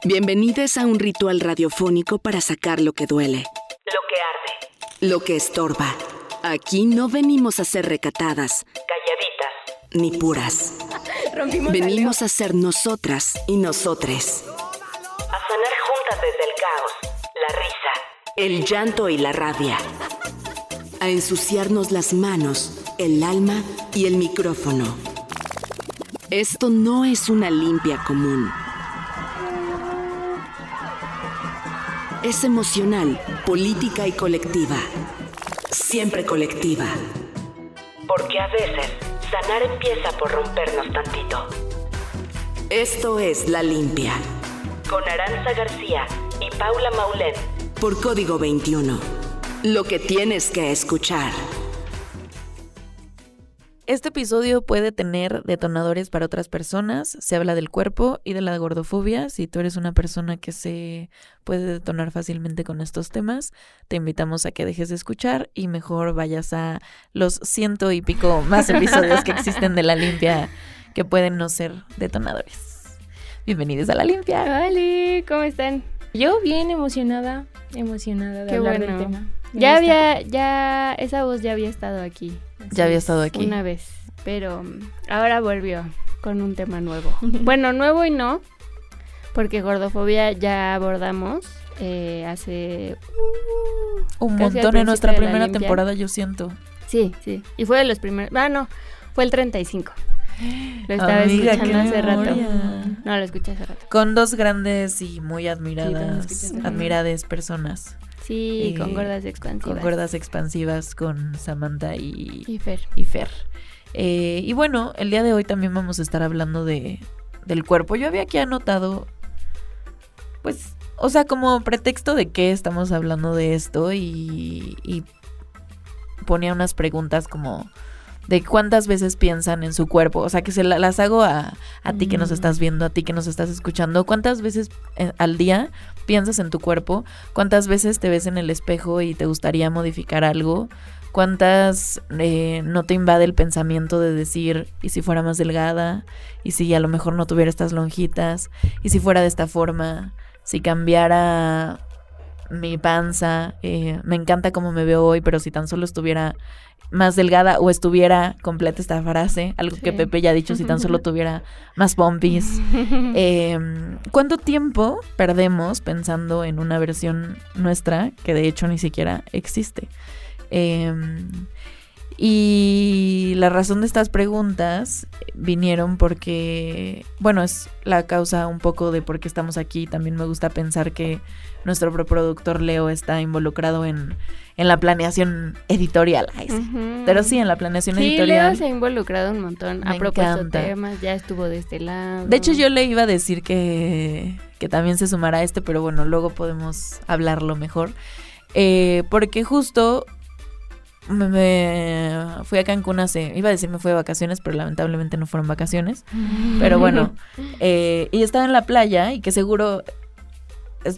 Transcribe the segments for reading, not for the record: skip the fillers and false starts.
Bienvenidos a un ritual radiofónico para sacar lo que duele, lo que arde, lo que estorba. Aquí no venimos a ser recatadas, calladitas, ni puras. Venimos a ser nosotras y nosotres. a sanar juntas desde el caos, la risa, El llanto y la rabia. A ensuciarnos las manos, el alma y el micrófono. Esto no es una limpia común. Es emocional, política y colectiva. Siempre colectiva. porque a veces sanar empieza por rompernos tantito. Esto es La Limpia. Con Aranza García y Paula Maulén. Por Código 21. Lo que tienes que escuchar. Este episodio puede tener detonadores para otras personas. Se habla del cuerpo y de la gordofobia. Si tú eres una persona que se puede detonar fácilmente con estos temas, te invitamos a que dejes de escuchar y mejor vayas a los 100 y pico más episodios que existen de La Limpia que pueden no ser detonadores. Bienvenidos a La Limpia. Hola, ¿cómo están? Yo bien emocionada de Qué hablar bueno. del tema. Me Ya esa voz ya había estado aquí. Ya había estado aquí. Una vez, pero ahora volvió con un tema nuevo. Bueno, nuevo y no, porque gordofobia ya abordamos hace Un casi al montón en nuestra principio de La primera Limpia. temporada, yo siento. Sí, y fue de los primeros, fue el 35. Lo estaba Amiga, escuchando qué hace rato. memoria. No, lo escuché hace rato. Con dos grandes y muy también escuché. admirades personas. Sí, con Y gordas expansivas. Con gordas expansivas, con Samantha y Fer. Fer. Y bueno, el día de hoy también vamos a estar hablando del cuerpo. Yo había aquí anotado, pues, o sea, como pretexto de qué estamos hablando de esto y ponía unas preguntas como de cuántas veces piensan en su cuerpo. O sea, que se las hago a ti que nos estás viendo, a ti que nos estás escuchando. ¿Cuántas veces al día piensas en tu cuerpo? ¿Cuántas veces te ves en el espejo y te gustaría modificar algo? ¿Cuántas no te invade el pensamiento de decir, ¿y si fuera más delgada? ¿Y si a lo mejor no tuviera estas lonjitas? ¿Y si fuera de esta forma? Si cambiara mi panza, me encanta cómo me veo hoy, pero si tan solo estuviera más delgada o estuviera completa esta frase, algo que Pepe ya ha dicho, si tan solo tuviera más pompis. ¿Cuánto tiempo perdemos pensando en una versión nuestra que de hecho ni siquiera existe? Y la razón de estas preguntas vinieron porque, bueno, es la causa un poco de por qué estamos aquí. También me gusta pensar que nuestro productor Leo está involucrado en la planeación editorial. Ay, sí. Pero sí, en la planeación editorial. Leo se ha involucrado un montón. Me Ha propuesto encanta. temas, ya estuvo de este lado. De hecho, yo le iba a decir que también se sumara a este, pero bueno, luego podemos hablarlo mejor. Porque justo me fui a Cancún iba a decir me fui de vacaciones, pero lamentablemente no fueron vacaciones. Pero bueno, y estaba en la playa y que seguro,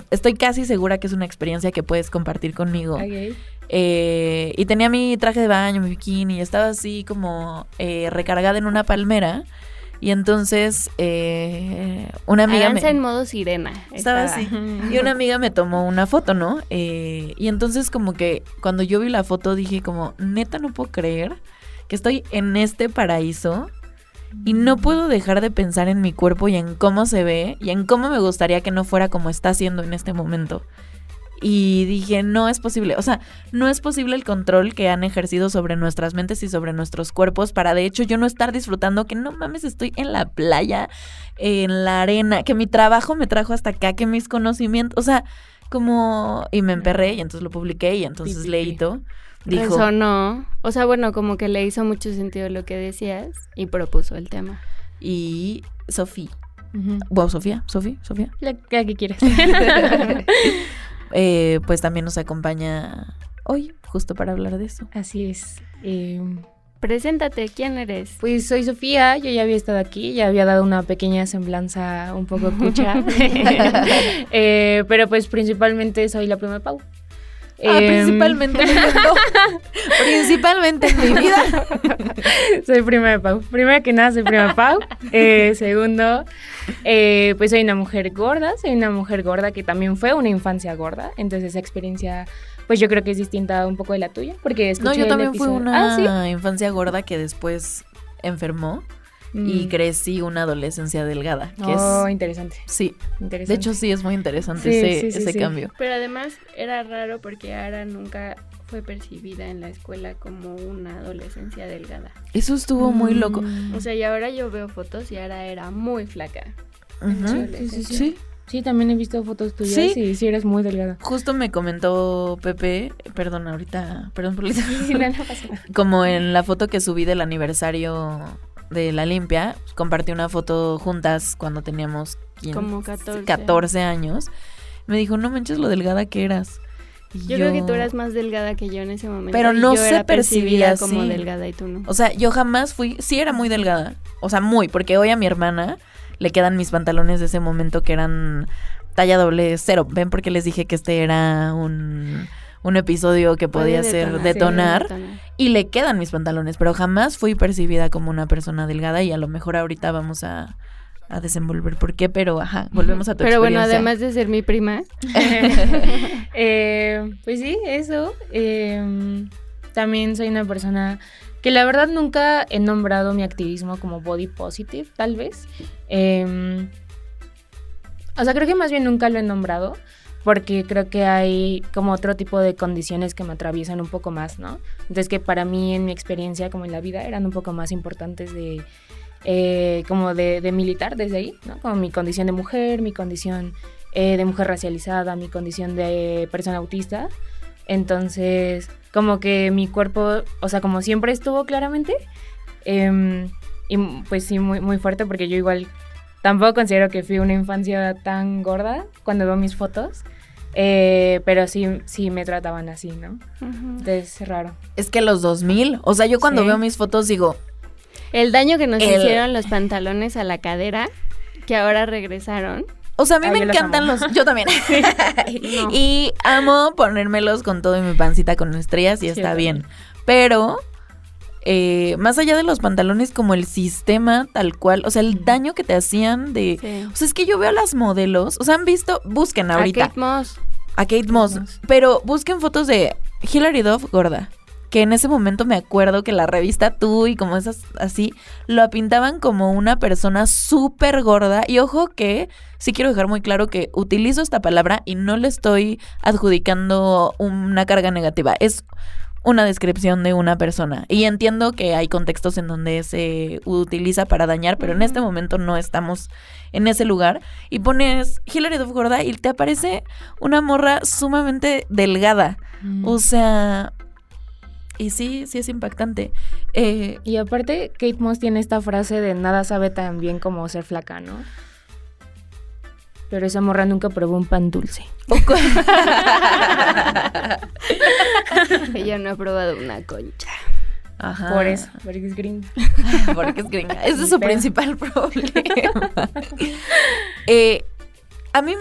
estoy casi segura que es una experiencia que puedes compartir conmigo. Okay. Y tenía mi traje de baño, mi bikini, y estaba así como recargada en una palmera. Y entonces una amiga Aranza en modo sirena. estaba así. Y una amiga me tomó una foto, ¿no? Y entonces como que cuando yo vi la foto dije como, neta no puedo creer que estoy en este paraíso y no puedo dejar de pensar en mi cuerpo y en cómo se ve y en cómo me gustaría que no fuera como está haciendo en este momento. Y dije, no es posible, o sea, no es posible el control que han ejercido sobre nuestras mentes y sobre nuestros cuerpos para de hecho yo no estar disfrutando que no mames, estoy en la playa, en la arena, que mi trabajo me trajo hasta acá, que mis conocimientos, o sea, como, y me emperré y entonces lo publiqué y entonces Leito dijo, Resonó. O sea, bueno, como que le hizo mucho sentido lo que decías y propuso el tema. y Sofía, wow, Sofía, La que quieras. pues también nos acompaña hoy, justo para hablar de eso. Así es. Preséntate, ¿quién eres? Pues soy Sofía, yo ya había estado aquí, ya había dado una pequeña semblanza un poco cucha. Pero pues principalmente soy la prima de Pau. Principalmente en el mundo. Principalmente en mi vida. Soy prima de Pau. Primero que nada, soy prima de Pau. Segundo, pues soy una mujer gorda. Soy una mujer gorda que también fue una infancia gorda. Entonces esa experiencia, pues yo creo que es distinta un poco de la tuya. Porque escuché yo también el fui episodio. una infancia gorda que después enfermó. Y Mm. crecí una adolescencia delgada. Que Interesante. Sí, Interesante. de hecho sí es muy interesante Sí, ese sí. cambio. Pero además era raro porque Ara nunca fue percibida en la escuela como una adolescencia delgada. Eso estuvo muy loco. O sea, y ahora yo veo fotos y Ara era muy flaca. Ujú. Sí. Sí, también he visto fotos tuyas Sí. y sí eres muy delgada. Justo me comentó Pepe, perdón por el- Sí, no pasa nada. como en la foto que subí del aniversario de la limpia, compartí una foto juntas cuando teníamos Como 14. 14 años. Me dijo, no manches lo delgada que eras. Y Yo creo que tú eras más delgada que yo en ese momento. Pero y no yo se era percibida percibía como así. delgada y tú no. O sea, yo jamás sí era muy delgada. O sea, muy, porque hoy a mi hermana le quedan mis pantalones de ese momento que eran talla doble 0. ¿Ven? Porque les dije que este era un episodio que podía Puede ser detonar. detonar. Y le quedan mis pantalones, pero jamás fui percibida como una persona delgada y a lo mejor ahorita vamos a desenvolver por qué, pero volvemos a tu Pero bueno, experiencia. además de ser mi prima, Pues sí, eso. También soy una persona que la verdad nunca he nombrado mi activismo como body positive, tal vez. O sea, creo que más bien nunca lo he nombrado porque creo que hay como otro tipo de condiciones que me atraviesan un poco más, ¿no? Entonces que para mí en mi experiencia como en la vida eran un poco más importantes de como de militar desde ahí, ¿no? Como mi condición de mujer, mi condición de mujer racializada, mi condición de persona autista. Entonces, como que mi cuerpo, o sea, como siempre estuvo claramente, y pues sí, muy, muy fuerte, porque yo igual tampoco considero que fui una infancia tan gorda cuando veo mis fotos, pero sí me trataban así, ¿no? Entonces, es raro. Es que los 2000, o sea, yo cuando Sí. veo mis fotos digo, el daño que nos hicieron los pantalones a la cadera, que ahora regresaron. o sea, a mí me Yo los encantan amo. yo también. No. Y amo ponérmelos con todo y mi pancita con estrellas y Sí, está yo bien. Pero más allá de los pantalones, como el sistema tal cual, o sea, el daño que te hacían de... Sí. O sea, es que yo veo a las modelos, o sea, han visto, busquen ahorita A Kate Moss. a Kate Moss, pero busquen fotos de Hilary Duff gorda, que en ese momento me acuerdo que la revista Tú y como esas así, lo pintaban como una persona súper gorda, y ojo que sí quiero dejar muy claro que utilizo esta palabra y no le estoy adjudicando una carga negativa, es una descripción de una persona, y entiendo que hay contextos en donde se utiliza para dañar, pero en este momento no estamos en ese lugar, y pones Hilary Duff gorda y te aparece una morra sumamente delgada, o sea, y sí es impactante. Y aparte, Kate Moss tiene esta frase de nada sabe tan bien como ser flaca, ¿no? Pero esa morra nunca probó un pan dulce. Ella no ha probado una concha. Ajá. Por eso, porque es gringa. Porque es gringa. Ese es su Pero- principal problema. A mí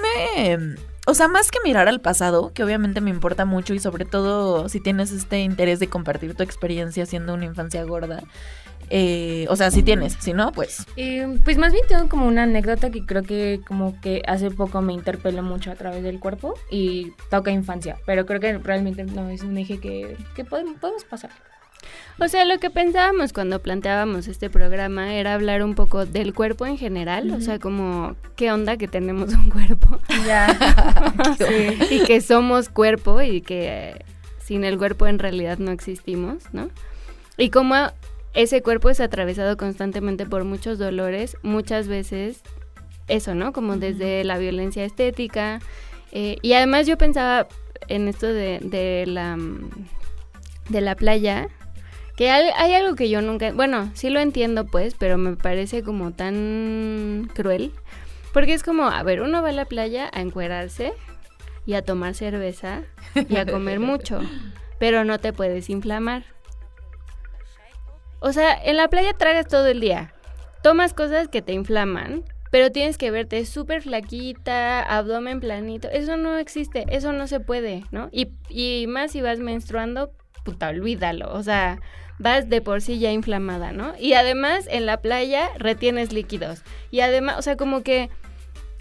o sea, más que mirar al pasado, que obviamente me importa mucho, y sobre todo si tienes este interés de compartir tu experiencia siendo una infancia gorda, o sea, si tienes, si no, pues... Pues más bien tengo como una anécdota que creo que como que hace poco me interpeló mucho a través del cuerpo y toca infancia, pero creo que realmente no es un eje que podemos pasar. O sea, lo que pensábamos cuando planteábamos este programa era hablar un poco del cuerpo en general, o sea, como qué onda que tenemos un cuerpo Ya. y que somos cuerpo y que sin el cuerpo en realidad no existimos, ¿no? Y cómo ese cuerpo es atravesado constantemente por muchos dolores, muchas veces eso, ¿no? Como desde la violencia estética, y además yo pensaba en esto de la playa, que hay algo que yo nunca... Bueno, sí lo entiendo pues, pero me parece como tan cruel. Porque es como, a ver, uno va a la playa a encuerarse y a tomar cerveza y a comer mucho, pero no te puedes inflamar. O sea, en la playa tragas todo el día, tomas cosas que te inflaman pero tienes que verte súper flaquita, abdomen planito. Eso no existe, eso no se puede, ¿no? Y más si vas menstruando, puta, olvídalo. O sea, vas de por sí ya inflamada, ¿no? Y además en la playa retienes líquidos. Y además, o sea, como que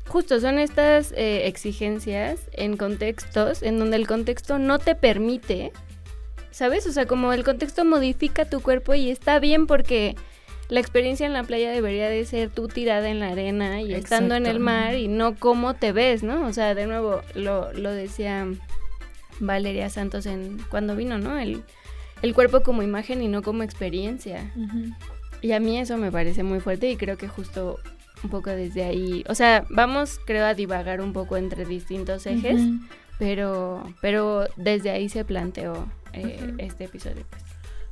justo son estas exigencias en contextos en donde el contexto no te permite, ¿sabes? O sea, como el contexto modifica tu cuerpo y está bien porque la experiencia en la playa debería de ser tú tirada en la arena y estando en el mar y no cómo te ves, ¿no? O sea, de nuevo, lo decía Valeria Santos cuando vino, ¿no? El cuerpo como imagen y no como experiencia. Uh-huh. Y a mí eso me parece muy fuerte y creo que justo un poco desde ahí, o sea, vamos creo a divagar un poco entre distintos ejes, uh-huh. pero desde ahí se planteó este episodio, pues.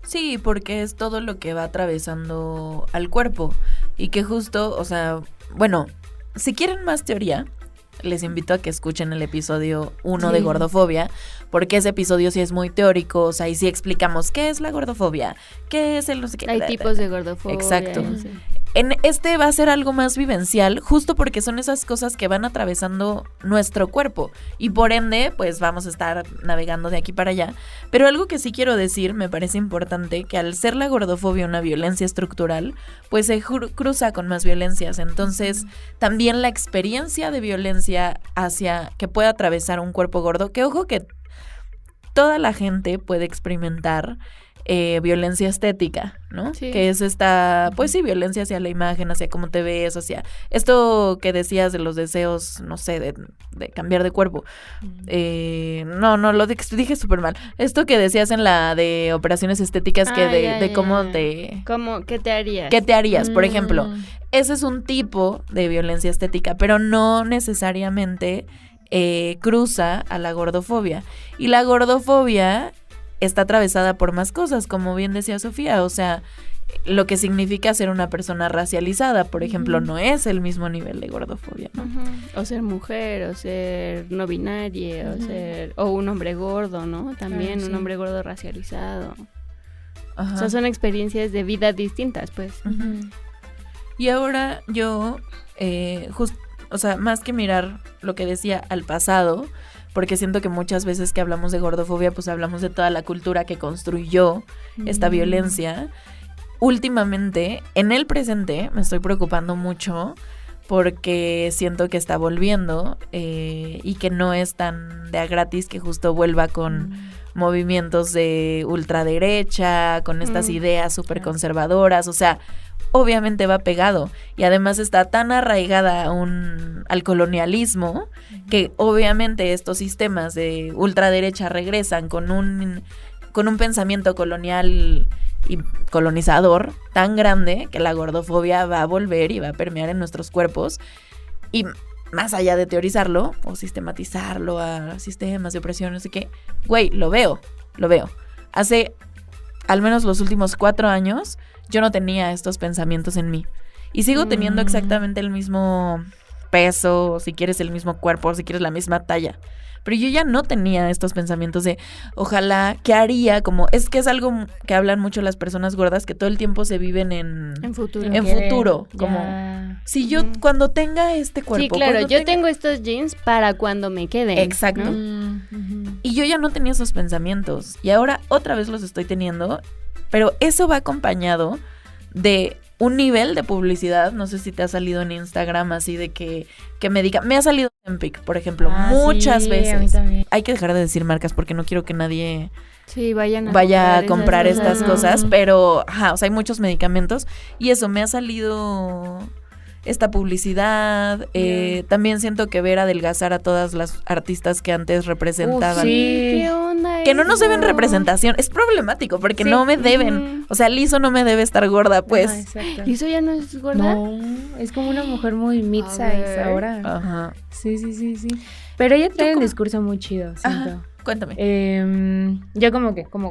Sí, porque es todo lo que va atravesando al cuerpo y que justo, o sea, bueno, si quieren más teoría, les invito a que escuchen el episodio 1 de gordofobia, porque ese episodio sí es muy teórico, o sea, y sí explicamos qué es la gordofobia, qué es el no sé qué. Hay tipos de gordofobia. Exacto. Sí. En este va a ser algo más vivencial, justo porque son esas cosas que van atravesando nuestro cuerpo y por ende, pues vamos a estar navegando de aquí para allá. Pero algo que sí quiero decir, me parece importante, que al ser la gordofobia una violencia estructural, pues se cruza con más violencias. Entonces, también la experiencia de violencia hacia que puede atravesar un cuerpo gordo, que ojo que toda la gente puede experimentar violencia estética, ¿no? Sí. Que es esta, pues sí, violencia hacia la imagen, hacia cómo te ves, hacia esto que decías de los deseos, no sé, de cambiar de cuerpo. No, lo dije súper mal. Esto que decías en la de operaciones estéticas, que de cómo te... ¿Cómo? ¿Qué te harías? ¿Qué te harías? Por ejemplo, ese es un tipo de violencia estética, pero no necesariamente cruza a la gordofobia. Y la gordofobia está atravesada por más cosas, como bien decía Sofía, o sea, lo que significa ser una persona racializada, por ejemplo, no es el mismo nivel de gordofobia, ¿no? O ser mujer, o ser no binaria, o un hombre gordo, ¿no? También un hombre gordo racializado. Ajá. O sea, son experiencias de vida distintas, pues. Y ahora yo, o sea, más que mirar lo que decía al pasado, porque siento que muchas veces que hablamos de gordofobia, pues hablamos de toda la cultura que construyó esta violencia. Últimamente, en el presente, me estoy preocupando mucho porque siento que está volviendo y que no es tan de a gratis que justo vuelva con movimientos de ultraderecha, con estas ideas súper conservadoras, o sea, obviamente va pegado y además está tan arraigada al colonialismo que obviamente estos sistemas de ultraderecha regresan con un pensamiento colonial y colonizador tan grande que la gordofobia va a volver y va a permear en nuestros cuerpos y más allá de teorizarlo o sistematizarlo a sistemas de opresión, no sé qué, güey, lo veo. Hace al menos los últimos 4 años yo no tenía estos pensamientos en mí. Y sigo teniendo exactamente el mismo peso, si quieres el mismo cuerpo, si quieres la misma talla. Pero yo ya no tenía estos pensamientos de, ojalá, ¿qué haría? Como, es que es algo que hablan mucho las personas gordas, que todo el tiempo se viven en futuro. Como, si yo cuando tenga este cuerpo. Sí, claro, yo tengo estos jeans para cuando me queden. Exacto. ¿No? Y yo ya no tenía esos pensamientos. Y ahora otra vez los estoy teniendo. Pero eso va acompañado de un nivel de publicidad, no sé si te ha salido en Instagram así de que me diga, me ha salido Ozempic, por ejemplo, muchas veces. A mí también. Hay que dejar de decir marcas porque no quiero que nadie vaya a comprar estas cosas, pero o sea, hay muchos medicamentos y eso me ha salido esta publicidad, también siento que ver adelgazar a todas las artistas que antes representaban. Sí. ¿Qué onda que no nos deben representación, es problemático porque no me deben, o sea, Lizzo no me debe estar gorda, pues. ¿Lizzo ya no es gorda? No, es como una mujer muy mid-size ahora. Ajá. Sí. Pero ella trae un discurso muy chido, siento. Ajá. Cuéntame. Yo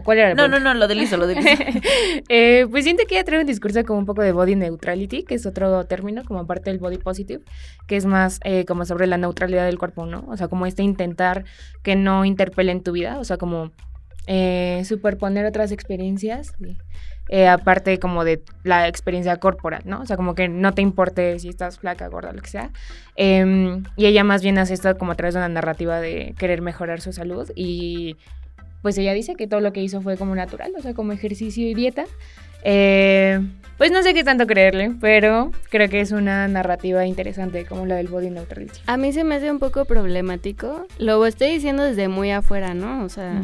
¿cuál era el punto? No, lo de Lizzo. Pues siento que ella trae un discurso como un poco de body neutrality, que es otro término, como parte del body positive, que es más como sobre la neutralidad del cuerpo, ¿no? O sea, como intentar que no interpele en tu vida, o sea, como superponer otras experiencias, aparte como de la experiencia corporal, ¿no? O sea, como que no te importe si estás flaca, gorda, lo que sea. Y ella más bien hace esto como a través de una narrativa de querer mejorar su salud y pues ella dice que todo lo que hizo fue como natural, o sea, como ejercicio y dieta. Pues no sé qué tanto creerle, pero creo que es una narrativa interesante como la del body neutrality. A mí se me hace un poco problemático. Lo estoy diciendo desde muy afuera, ¿no? O sea,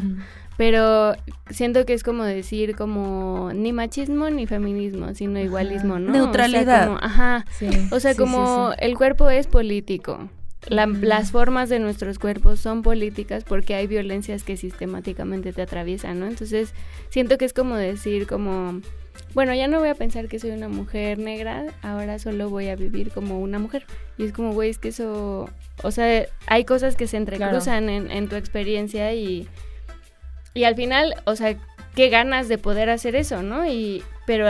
pero siento que es como decir como ni machismo ni feminismo, sino igualismo, ¿no? Neutralidad. O sea, o sea, como el cuerpo es político. Las formas de nuestros cuerpos son políticas porque hay violencias que sistemáticamente te atraviesan, ¿no? Entonces, siento que es como decir como, bueno, ya no voy a pensar que soy una mujer negra, ahora solo voy a vivir como una mujer. Y es como, güey, es que eso, o sea, hay cosas que se entrecruzan en tu experiencia y al final, o sea, qué ganas de poder hacer eso, ¿no? Pero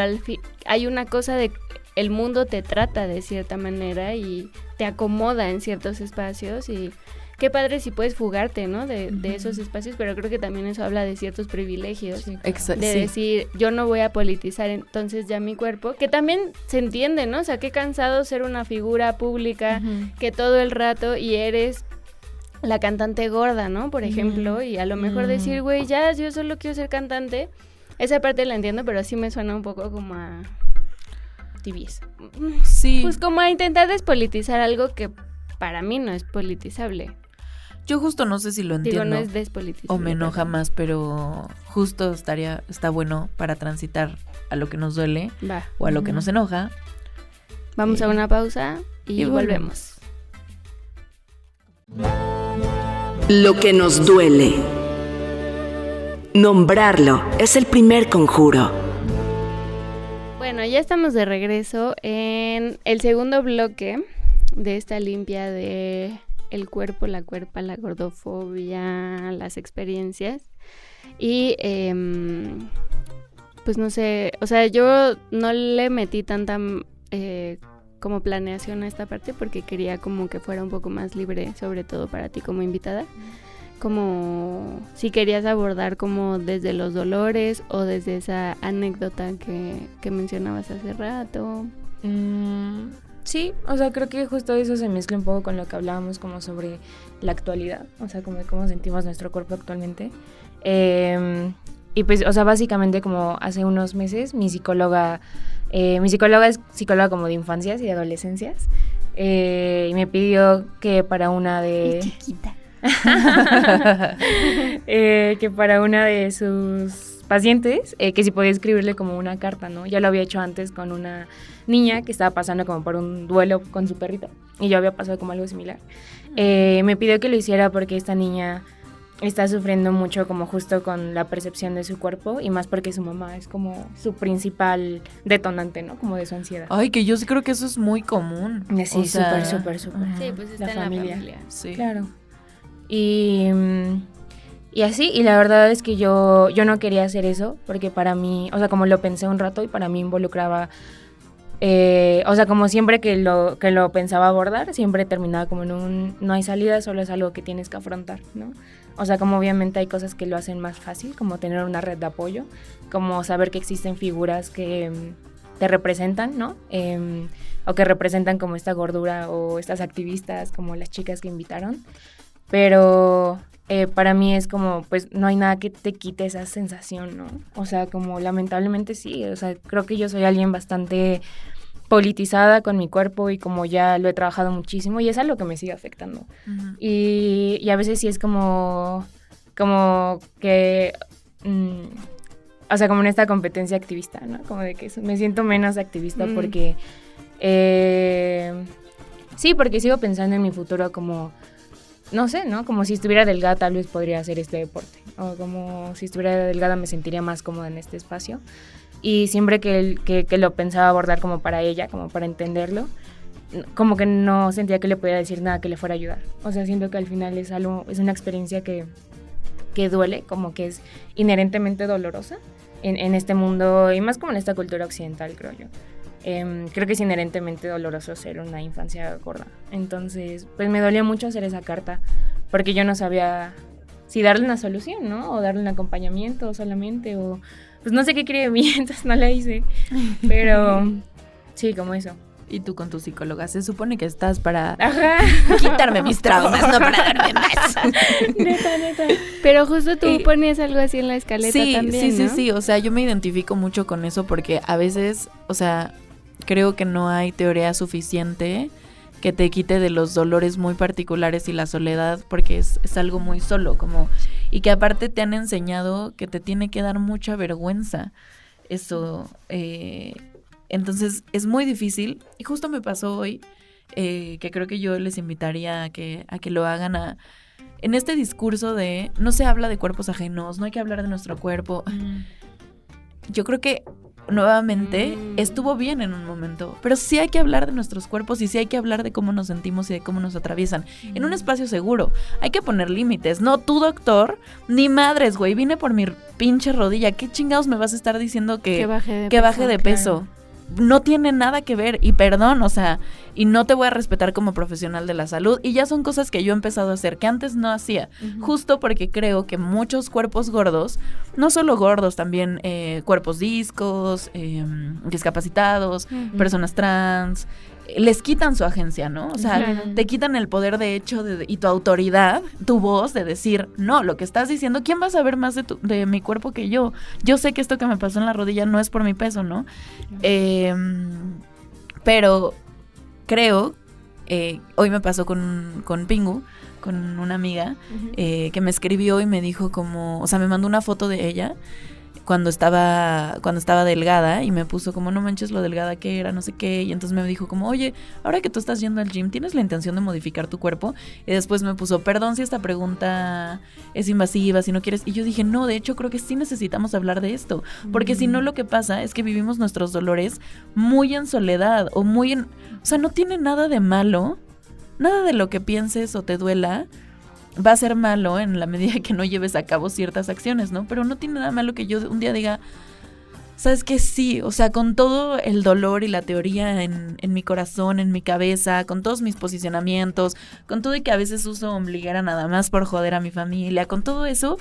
hay una cosa de el mundo te trata de cierta manera y te acomoda en ciertos espacios y qué padre si puedes fugarte, ¿no? De esos espacios, pero creo que también eso habla de ciertos privilegios. Sí, claro. De decir, yo no voy a politizar entonces ya mi cuerpo, que también se entiende, ¿no? O sea, qué cansado ser una figura pública que todo el rato y eres la cantante gorda, ¿no? Por ejemplo, y a lo mejor decir, güey, ya, yo solo quiero ser cantante. Esa parte la entiendo, pero sí me suena un poco como a tibieza. Sí. Pues como a intentar despolitizar algo que para mí no es politizable. Yo justo no sé si lo entiendo. Digo, no es despolitizable. O me enoja más, pero justo está bueno para transitar a lo que nos duele o a lo que nos enoja. Vamos a una pausa y volvemos. Lo que nos duele. Nombrarlo es el primer conjuro. Bueno, ya estamos de regreso en el segundo bloque de esta limpia de el cuerpo, la cuerpa, la gordofobia, las experiencias. Y pues no sé, o sea, yo no le metí tanta como planeación a esta parte porque quería como que fuera un poco más libre, sobre todo para ti como invitada. Como si querías abordar como desde los dolores o desde esa anécdota que mencionabas hace rato. Sí, o sea, creo que justo eso se mezcla un poco con lo que hablábamos como sobre la actualidad, o sea, como de cómo sentimos nuestro cuerpo actualmente. Y pues, o sea, básicamente como hace unos meses mi psicóloga es psicóloga como de infancias y de adolescencias, y me pidió que para una de... chiquita. Que para una de sus pacientes, que si podía escribirle como una carta, ¿no? Ya lo había hecho antes con una niña que estaba pasando como por un duelo con su perrito y yo había pasado como algo similar. Me pidió que lo hiciera porque esta niña está sufriendo mucho como justo con la percepción de su cuerpo y más porque su mamá es como su principal detonante, ¿no? Como de su ansiedad. Ay, que yo sí creo que eso es muy común. Sí, súper. Sí, pues está en la familia. Sí. Claro. Y así, y la verdad es que yo no quería hacer eso, porque para mí, o sea, como lo pensé un rato y para mí involucraba, o sea, como siempre que lo pensaba abordar, siempre terminaba como en un, no hay salida, solo es algo que tienes que afrontar, ¿no? O sea, como obviamente hay cosas que lo hacen más fácil, como tener una red de apoyo, como saber que existen figuras que te representan, ¿no? O que representan como esta gordura o estas activistas, como las chicas que invitaron. Pero para mí es como, pues no hay nada que te quite esa sensación, ¿no? O sea, como lamentablemente sí, o sea, creo que yo soy alguien bastante politizada con mi cuerpo y como ya lo he trabajado muchísimo y es algo que me sigue afectando. Uh-huh. Y a veces sí es como que, o sea, como en esta competencia activista, ¿no? Como de que me siento menos activista porque, sí, porque sigo pensando en mi futuro como... No sé, ¿no? Como si estuviera delgada tal vez podría hacer este deporte. O como si estuviera delgada me sentiría más cómoda en este espacio. Y siempre que lo pensaba abordar como para ella, como para entenderlo, como que no sentía que le pudiera decir nada que le fuera a ayudar. O sea, siento que al final es una experiencia que duele, como que es inherentemente dolorosa en este mundo y más como en esta cultura occidental, creo yo. Creo que es inherentemente doloroso ser una infancia gorda. Entonces, pues me dolía mucho hacer esa carta porque yo no sabía si darle una solución, ¿no? O darle un acompañamiento solamente, o pues no sé qué cree de mí, entonces no la hice, pero sí, como eso. Y tú con tu psicóloga, se supone que estás para Ajá. quitarme mis traumas, no para darme más. Neta. Pero justo tú ponías algo así en la escaleta Sí, también, ¿no? sí, o sea, yo me identifico mucho con eso porque a veces, o sea, creo que no hay teoría suficiente que te quite de los dolores muy particulares y la soledad, porque es algo muy solo, como, y que aparte te han enseñado que te tiene que dar mucha vergüenza eso, entonces es muy difícil, y justo me pasó hoy, que creo que yo les invitaría a que lo hagan en este discurso de no se habla de cuerpos ajenos, no hay que hablar de nuestro cuerpo. Yo creo que nuevamente estuvo bien en un momento, pero sí hay que hablar de nuestros cuerpos y sí hay que hablar de cómo nos sentimos y de cómo nos atraviesan en un espacio seguro. Hay que poner límites. No, tú, doctor, ni madres, güey, vine por mi pinche rodilla. ¿Qué chingados me vas a estar diciendo que baje de peso? Claro. No tiene nada que ver, y perdón, o sea, y no te voy a respetar como profesional de la salud, y ya son cosas que yo he empezado a hacer, que antes no hacía, justo porque creo que muchos cuerpos gordos, no solo gordos, también cuerpos discos, discapacitados, personas trans, les quitan su agencia, ¿no? O sea, te quitan el poder de hecho y tu autoridad, tu voz de decir, no, lo que estás diciendo, ¿quién va a saber más de mi cuerpo que yo? Yo sé que esto que me pasó en la rodilla no es por mi peso, ¿no? Pero creo, hoy me pasó con Pingu, con una amiga, que me escribió y me dijo como, o sea, me mandó una foto de ella cuando estaba delgada y me puso como, no manches lo delgada que era, no sé qué, y entonces me dijo como, oye, ahora que tú estás yendo al gym, ¿tienes la intención de modificar tu cuerpo? Y después me puso, perdón si esta pregunta es invasiva, si no quieres, y yo dije, no, de hecho creo que sí necesitamos hablar de esto, porque si no lo que pasa es que vivimos nuestros dolores muy en soledad, o sea, no tiene nada de malo, nada de lo que pienses o te duela va a ser malo en la medida que no lleves a cabo ciertas acciones, ¿no? Pero no tiene nada malo que yo un día diga, ¿sabes qué? Sí, o sea, con todo el dolor y la teoría en mi corazón, en mi cabeza, con todos mis posicionamientos, con todo y que a veces uso ombliguera nada más por joder a mi familia, con todo eso,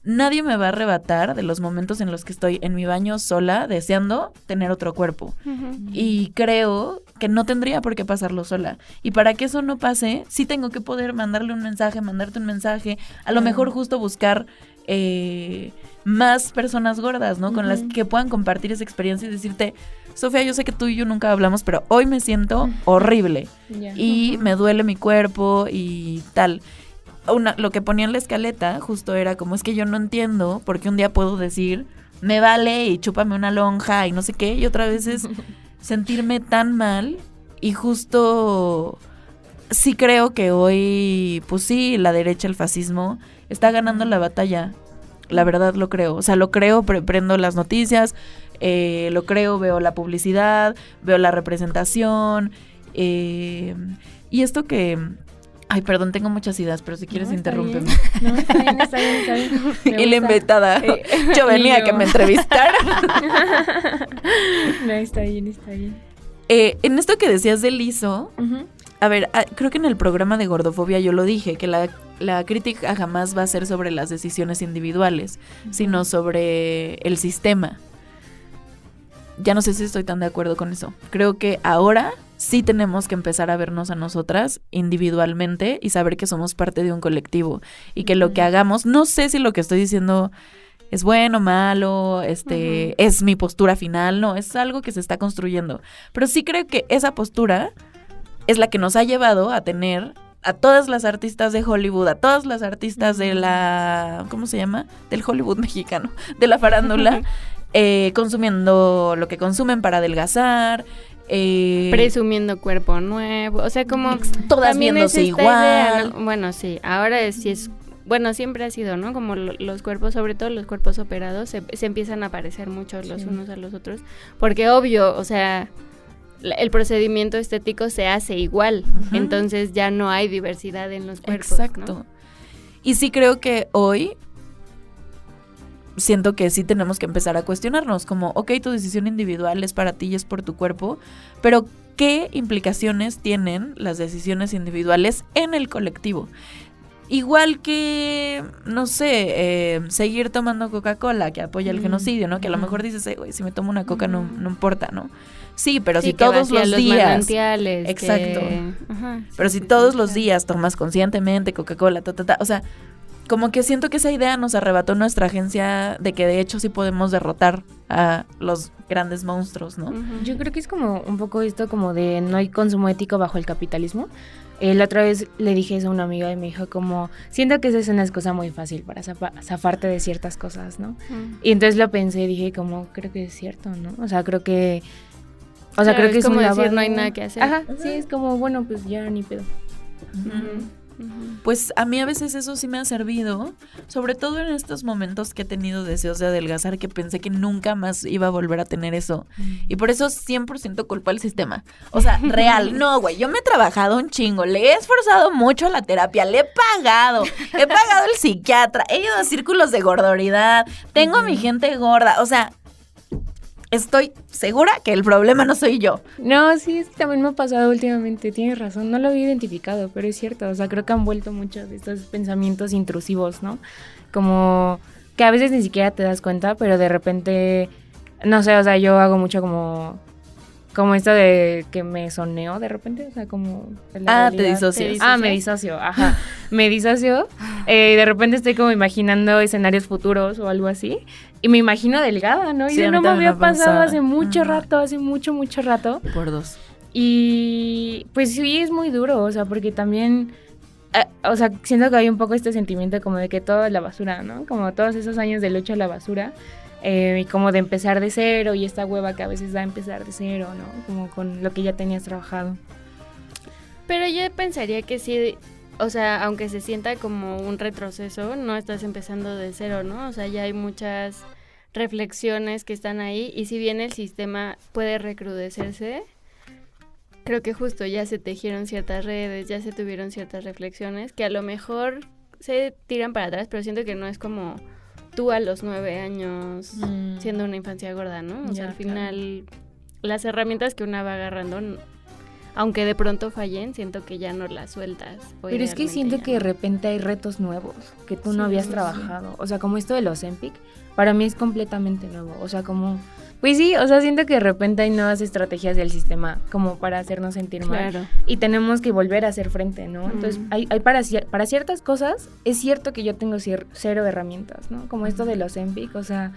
nadie me va a arrebatar de los momentos en los que estoy en mi baño sola deseando tener otro cuerpo. Y creo que no tendría por qué pasarlo sola. Y para que eso no pase, sí tengo que poder mandarte un mensaje, a lo mejor justo buscar más personas gordas, ¿no? Con las que puedan compartir esa experiencia y decirte, Sofía, yo sé que tú y yo nunca hablamos, pero hoy me siento horrible y me duele mi cuerpo y tal. Lo que ponía en la escaleta justo era como, es que yo no entiendo por qué un día puedo decir, me vale y chúpame una lonja y no sé qué, y otra vez es sentirme tan mal. Y justo sí creo que hoy, pues sí, la derecha, el fascismo, está ganando la batalla. La verdad lo creo. O sea, lo creo, prendo las noticias, lo creo, veo la publicidad, veo la representación. Y esto que... Ay, perdón, tengo muchas ideas, pero si quieres interrúmpeme. No, está bien. Y la invitada, yo venía a que me entrevistara. No, está bien. En esto que decías del liso, a ver, creo que en el programa de Gordofobia yo lo dije, que la crítica jamás va a ser sobre las decisiones individuales, sino sobre el sistema. Ya no sé si estoy tan de acuerdo con eso. Creo que ahora sí tenemos que empezar a vernos a nosotras individualmente y saber que somos parte de un colectivo y que lo que hagamos, no sé si lo que estoy diciendo es bueno, malo, es mi postura final, no, es algo que se está construyendo. Pero sí creo que esa postura es la que nos ha llevado a tener a todas las artistas de Hollywood, a todas las artistas de la, ¿cómo se llama? Del Hollywood mexicano, de la farándula, consumiendo lo que consumen para adelgazar, presumiendo cuerpo nuevo, o sea, como todas viéndose igual. Idea, ¿no? Bueno, sí, ahora sí es, bueno, siempre ha sido, ¿no? Como los cuerpos, sobre todo los cuerpos operados, se empiezan a parecer mucho los unos a los otros, porque obvio, o sea, el procedimiento estético se hace igual, entonces ya no hay diversidad en los cuerpos. Exacto. ¿No? Y sí creo que hoy siento que sí tenemos que empezar a cuestionarnos, como, ok, tu decisión individual es para ti y es por tu cuerpo, pero ¿qué implicaciones tienen las decisiones individuales en el colectivo? Igual que, no sé, seguir tomando Coca-Cola, que apoya el genocidio, ¿no? Que a lo mejor dices, güey, si me tomo una coca no importa, ¿no? Sí, pero Sí, si que todos vacía los días... manantiales, Exacto. Ajá, Pero sí, si sí, todos sí, los claro. días tomas conscientemente Coca-Cola, o sea, como que siento que esa idea nos arrebató nuestra agencia de que de hecho sí podemos derrotar a los grandes monstruos, ¿no? Ujú. Yo creo que es como un poco esto como de no hay consumo ético bajo el capitalismo. La otra vez le dije eso a una amiga y me dijo como, siento que esa es una excusa muy fácil para zafarte de ciertas cosas, ¿no? Ujú. Y entonces lo pensé y dije como, creo que es cierto, ¿no? O sea, creo que... Claro, creo que es como un decir, lavado. no hay nada que hacer. Ajá, sí, es como, bueno, pues ya ni pedo. Ujú. Pues a mí a veces eso sí me ha servido, sobre todo en estos momentos que he tenido deseos de adelgazar, que pensé que nunca más iba a volver a tener eso. Y por eso 100% culpa al sistema. O sea, real, no, güey, yo me he trabajado un chingo, le he esforzado mucho a la terapia, le he pagado el psiquiatra, he ido a círculos de gordoridad, tengo a mi gente gorda, o sea... Estoy segura que el problema no soy yo. No, sí, es que también me ha pasado últimamente, tienes razón, no lo había identificado, pero es cierto, o sea, creo que han vuelto muchos de estos pensamientos intrusivos, ¿no? Como que a veces ni siquiera te das cuenta, pero de repente, no sé, o sea, yo hago mucho como esto de que me soneo de repente, o sea, como... la Te realidad. disocias. Me disocio, ajá. Me disocio. De repente estoy como imaginando escenarios futuros o algo así. Y me imagino delgada, ¿no? Y Sí, a eso mí no me también había me pasado pasa. hace mucho Ajá. rato, hace mucho rato. Por 2. Y pues sí, es muy duro, o sea, porque también... o sea, siento que hay un poco este sentimiento como de que todo es la basura, ¿no? Como todos esos años de lucha a la basura. Y como de empezar de cero y esta hueva que a veces da empezar de cero, ¿no? Como con lo que ya tenías trabajado. Pero yo pensaría que sí, o sea, aunque se sienta como un retroceso, no estás empezando de cero, ¿no? O sea, ya hay muchas reflexiones que están ahí y si bien el sistema puede recrudecerse, creo que justo ya se tejieron ciertas redes, ya se tuvieron ciertas reflexiones que a lo mejor se tiran para atrás, pero siento que no es como tú a los 9 años siendo una infancia gorda, ¿no? O sea, Ya, al final las herramientas que una va agarrando, aunque de pronto fallen, siento que ya no las sueltas. o Pero es que idealmente siento ya que de no. repente hay retos nuevos que tú Sí, no habías sí, trabajado. O sea, como esto de los Ozempic, para mí es completamente nuevo. O sea, como... Pues sí, o sea, siento que de repente hay nuevas estrategias del sistema como para hacernos sentir mal. Claro. Y tenemos que volver a hacer frente, ¿no? Entonces, hay para ciertas cosas, es cierto que yo tengo cero herramientas, ¿no? Como esto de los Ozempic, o sea...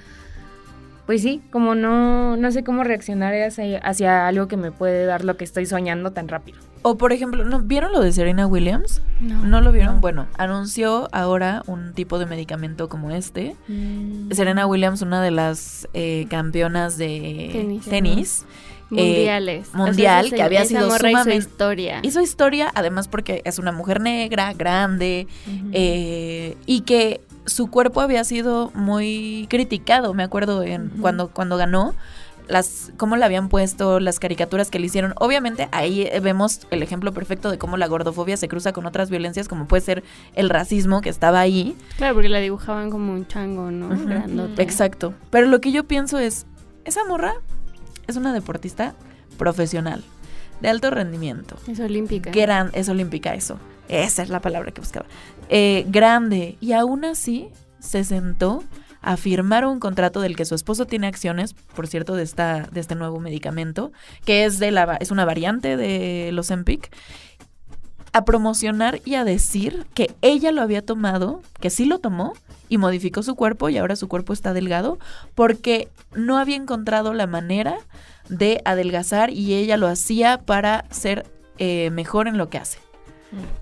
Pues sí, como no sé cómo reaccionar hacia algo que me puede dar lo que estoy soñando tan rápido. O por ejemplo, ¿no vieron lo de Serena Williams? ¿No lo vieron? Bueno, anunció ahora un tipo de medicamento como este. Serena Williams, una de las campeonas de tenis. Mundiales. Mundial, esa que había esa sido morra sumamente... hizo historia. Hizo historia, además porque es una mujer negra, grande, y que su cuerpo había sido muy criticado, me acuerdo, cuando ganó, cómo le habían puesto, las caricaturas que le hicieron. Obviamente ahí vemos el ejemplo perfecto de cómo la gordofobia se cruza con otras violencias, como puede ser el racismo que estaba ahí. Claro, porque la dibujaban como un chango, ¿no? Ujú. Grandote. Exacto. Pero lo que yo pienso es, esa morra es una deportista profesional, de alto rendimiento. Es olímpica. Es olímpica eso. Esa es la palabra que buscaba. Grande. Y aún así se sentó a firmar un contrato del que su esposo tiene acciones, por cierto, de este nuevo medicamento, que es una variante de los Ozempic, a promocionar y a decir que ella lo había tomado, que sí lo tomó, y modificó su cuerpo, y ahora su cuerpo está delgado, porque no había encontrado la manera de adelgazar, y ella lo hacía para ser mejor en lo que hace.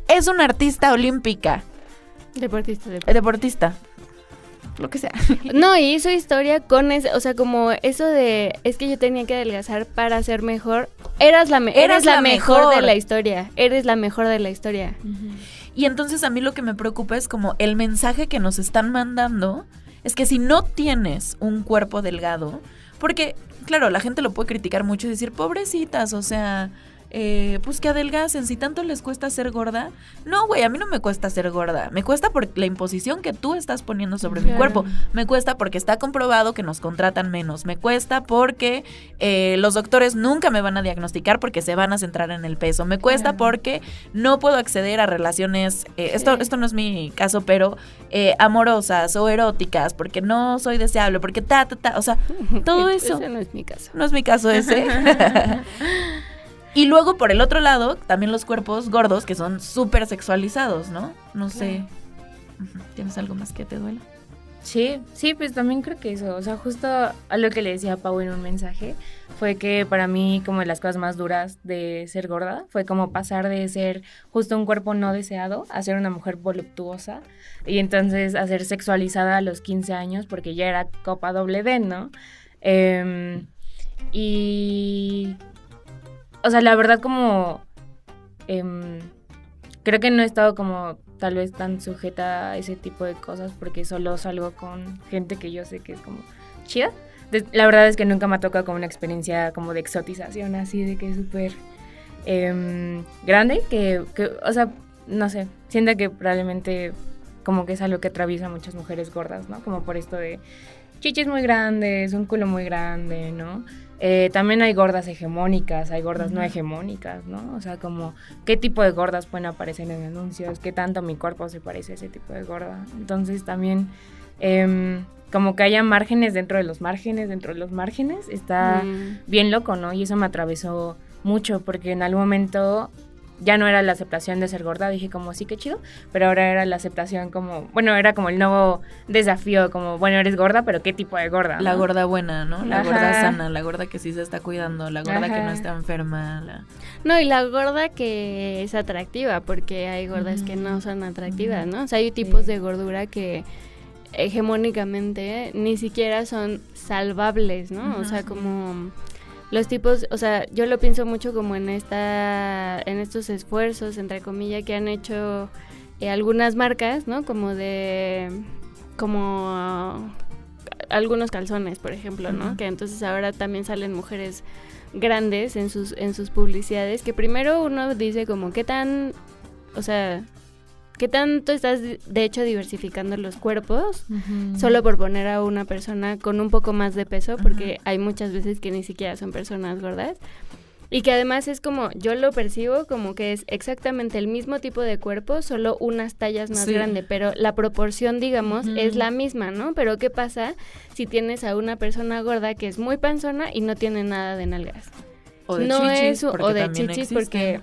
Es una artista olímpica. Deportista. Lo que sea. No, y hizo historia con eso, o sea, como eso de, es que yo tenía que adelgazar para ser mejor. Eres la mejor de la historia. Eres la mejor de la historia. Y entonces a mí lo que me preocupa es como el mensaje que nos están mandando es que si no tienes un cuerpo delgado, porque, claro, la gente lo puede criticar mucho y decir, pobrecitas, o sea, pues que adelgacen, si tanto les cuesta ser gorda. No, güey, a mí no me cuesta ser gorda, me cuesta por la imposición que tú estás poniendo sobre mi cuerpo, me cuesta porque está comprobado que nos contratan menos, me cuesta porque los doctores nunca me van a diagnosticar porque se van a centrar en el peso, me cuesta porque no puedo acceder a relaciones, esto no es mi caso, pero amorosas o eróticas, porque no soy deseable, porque o sea, todo eso. Ese no es mi caso. No es mi caso ese. Y luego, por el otro lado, también los cuerpos gordos que son súper sexualizados, ¿no? No sé. ¿Tienes algo más que te duela? Sí, pues también creo que eso, o sea, justo a lo que le decía a Pau en un mensaje, fue que para mí como de las cosas más duras de ser gorda, fue como pasar de ser justo un cuerpo no deseado a ser una mujer voluptuosa y entonces a ser sexualizada a los 15 años porque ya era copa doble D, ¿no? Y... O sea, la verdad como... creo que no he estado como tal vez tan sujeta a ese tipo de cosas porque solo salgo con gente que yo sé que es como chida. La verdad es que nunca me ha tocado como una experiencia como de exotización así de que es súper grande, que, o sea, no sé, siento que probablemente como que es algo que atraviesa muchas mujeres gordas, ¿no? Como por esto de chichis muy grandes, un culo muy grande, ¿no? También hay gordas hegemónicas, hay gordas no hegemónicas, ¿no? O sea, como qué tipo de gordas pueden aparecer en anuncios, qué tanto mi cuerpo se parece a ese tipo de gorda. Entonces también como que haya márgenes dentro de los márgenes, está bien loco, ¿no? Y eso me atravesó mucho porque en algún momento ya no era la aceptación de ser gorda, dije como sí, qué chido, pero ahora era la aceptación como, bueno, era como el nuevo desafío, como, bueno, eres gorda, pero ¿qué tipo de gorda? La ¿no? gorda buena, ¿no? La gorda sana, la gorda que sí se está cuidando, la gorda que no está enferma. No, y la gorda que es atractiva, porque hay gordas que no son atractivas, ¿no? O sea, hay tipos de gordura que hegemónicamente ni siquiera son salvables, ¿no? O sea, como... Los tipos, o sea, yo lo pienso mucho como en estos esfuerzos, entre comillas, que han hecho algunas marcas, ¿no? Como algunos calzones, por ejemplo, ¿no? Que entonces ahora también salen mujeres grandes en sus publicidades, que primero uno dice como qué tanto estás de hecho diversificando los cuerpos solo por poner a una persona con un poco más de peso, porque hay muchas veces que ni siquiera son personas gordas, y que además es como, yo lo percibo como que es exactamente el mismo tipo de cuerpo, solo unas tallas más grande, pero la proporción, digamos, es la misma, ¿no? Pero ¿qué pasa si tienes a una persona gorda que es muy panzona y no tiene nada de nalgas? O de chichis, porque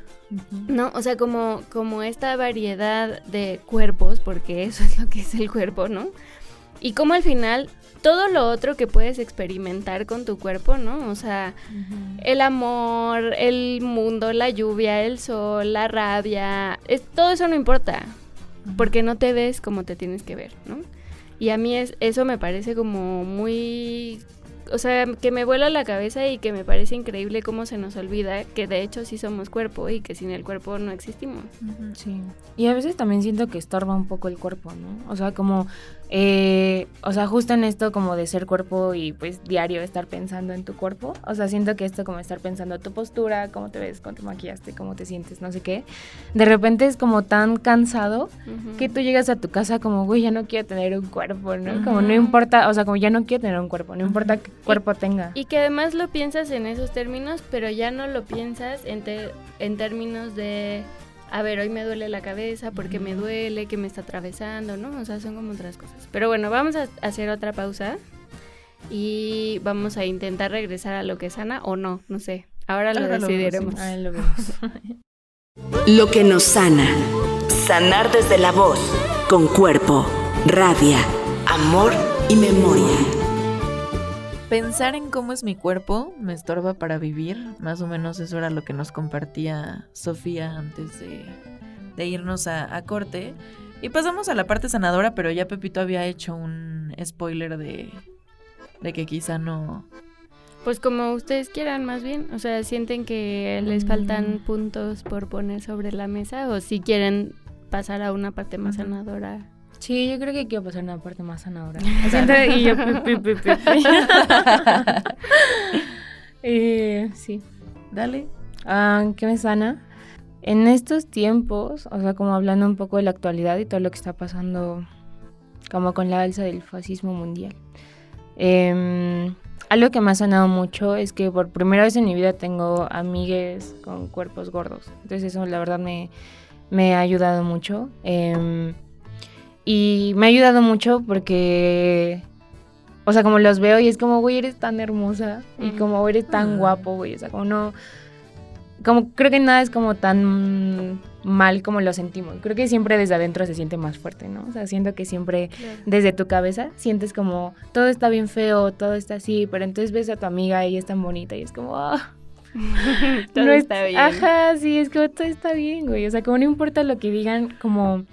no, o sea, como esta variedad de cuerpos, porque eso es lo que es el cuerpo, ¿no? Y como al final todo lo otro que puedes experimentar con tu cuerpo, ¿no? O sea, el amor, el mundo, la lluvia, el sol, la rabia, todo eso no importa, porque no te ves como te tienes que ver, ¿no? Y a mí eso me parece como muy... O sea, que me vuela la cabeza y que me parece increíble cómo se nos olvida que de hecho sí somos cuerpo y que sin el cuerpo no existimos. Sí. Y a veces también siento que estorba un poco el cuerpo, ¿no? O sea, como... o sea, justo en esto como de ser cuerpo y pues diario estar pensando en tu cuerpo. O sea, siento que esto como estar pensando tu postura, cómo te ves, cómo te maquillaste, cómo te sientes, no sé qué. De repente es como tan cansado que tú llegas a tu casa como, güey, ya no quiero tener un cuerpo, ¿no? Como no importa, o sea, como ya no quiero tener un cuerpo, no importa qué cuerpo tenga. Y que además lo piensas en esos términos, pero ya no lo piensas en términos de... A ver, hoy me duele la cabeza porque me duele, que me está atravesando, ¿no? O sea, son como otras cosas. Pero bueno, vamos a hacer otra pausa y vamos a intentar regresar a lo que sana o no sé. Ahora lo decidiremos. Ahora lo vemos. Lo que nos sana. Sanar desde la voz, con cuerpo, rabia, amor y memoria. Pensar en cómo es mi cuerpo me estorba para vivir. Más o menos eso era lo que nos compartía Sofía antes de irnos a corte. Y pasamos a la parte sanadora, pero ya Pepito había hecho un spoiler de que quizá no... Pues como ustedes quieran, más bien. O sea, ¿sienten que les faltan puntos por poner sobre la mesa? ¿O si quieren pasar a una parte más sanadora? Sí, yo creo que quiero pasar una parte más sanadora. Claro. Y yo... sí. Dale. ¿Qué me sana? En estos tiempos, o sea, como hablando un poco de la actualidad y todo lo que está pasando como con la alza del fascismo mundial. Algo que me ha sanado mucho es que por primera vez en mi vida tengo amigues con cuerpos gordos. Entonces eso la verdad me ha ayudado mucho. Y me ha ayudado mucho porque, o sea, como los veo y es como, güey, eres tan hermosa y como eres tan guapo, güey. O sea, como no, como creo que nada es como tan mal como lo sentimos. Creo que siempre desde adentro se siente más fuerte, ¿no? O sea, siento que siempre desde tu cabeza sientes como todo está bien feo, todo está así, pero entonces ves a tu amiga y es tan bonita y es como, todo no está bien. Ajá, sí, es como todo está bien, güey. O sea, como no importa lo que digan, como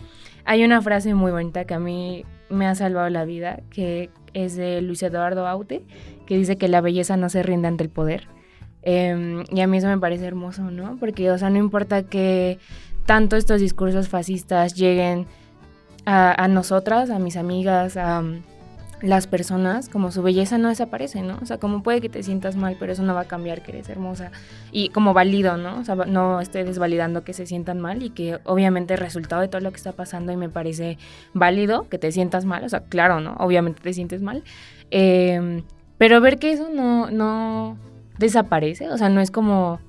hay una frase muy bonita que a mí me ha salvado la vida, que es de Luis Eduardo Aute, que dice que la belleza no se rinde ante el poder. Y a mí eso me parece hermoso, ¿no? Porque, o sea, no importa que tanto estos discursos fascistas lleguen a nosotras, a mis amigas, a las personas, como su belleza no desaparece, ¿no? O sea, como puede que te sientas mal, pero eso no va a cambiar que eres hermosa. Y como válido, ¿no? O sea, no estoy desvalidando que se sientan mal y que obviamente es resultado de todo lo que está pasando y me parece válido que te sientas mal. O sea, claro, ¿no? Obviamente te sientes mal. Pero ver que eso no desaparece, o sea, no es como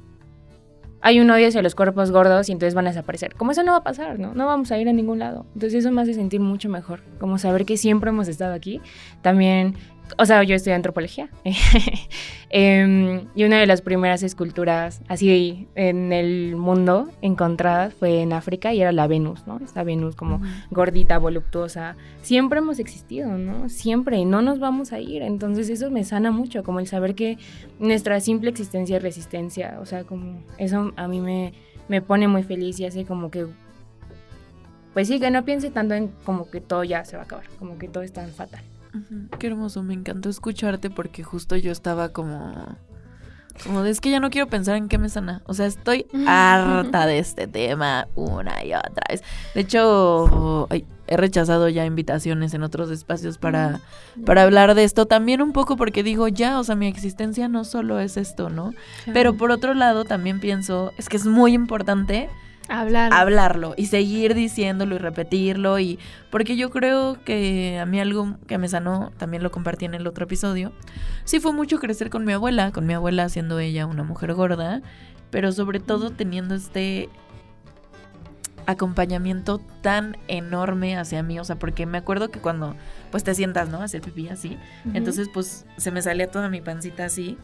hay un odio hacia los cuerpos gordos y entonces van a desaparecer. Como eso no va a pasar, ¿no? No vamos a ir a ningún lado. Entonces eso me hace sentir mucho mejor. Como saber que siempre hemos estado aquí. También, o sea, yo estudié antropología. Y una de las primeras esculturas así en el mundo encontradas fue en África y era la Venus, ¿no? Esta Venus como gordita, voluptuosa. Siempre hemos existido, ¿no? Siempre, y no nos vamos a ir. Entonces eso me sana mucho, como el saber que nuestra simple existencia es resistencia. O sea, como eso a mí me pone muy feliz y hace como que, pues sí, que no piense tanto en como que todo ya se va a acabar, como que todo es tan fatal. Qué hermoso, me encantó escucharte porque justo yo estaba como de es que ya no quiero pensar en qué me sana. O sea, estoy harta de este tema una y otra vez. De hecho, he rechazado ya invitaciones en otros espacios para hablar de esto. También un poco porque digo, ya, o sea, mi existencia no solo es esto, ¿no? Pero por otro lado también pienso, es que es muy importante hablarlo y seguir diciéndolo y repetirlo, y porque yo creo que a mí algo que me sanó, también lo compartí en el otro episodio, sí fue mucho crecer con mi abuela siendo ella una mujer gorda, pero sobre todo teniendo este acompañamiento tan enorme hacia mí, o sea, porque me acuerdo que cuando pues te sientas, ¿no? A hacer pipí así, entonces pues se me salía toda mi pancita así.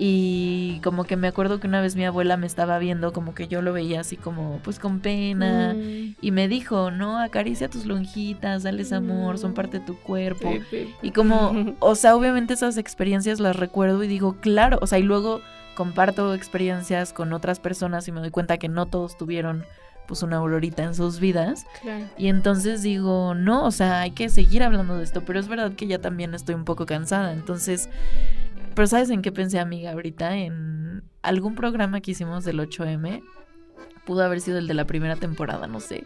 Y como que me acuerdo que una vez mi abuela me estaba viendo, como que yo lo veía así como pues con pena, y me dijo, no, acaricia tus lonjitas, dales amor, son parte de tu cuerpo. Y como, o sea, obviamente esas experiencias las recuerdo y digo, claro, o sea, y luego comparto experiencias con otras personas y me doy cuenta que no todos tuvieron pues una Aurorita en sus vidas. Claro. Y entonces digo, no, o sea, hay que seguir hablando de esto, pero es verdad que ya también estoy un poco cansada, entonces... Pero ¿sabes en qué pensé, amiga, ahorita? En algún programa que hicimos del 8M, pudo haber sido el de la primera temporada, no sé,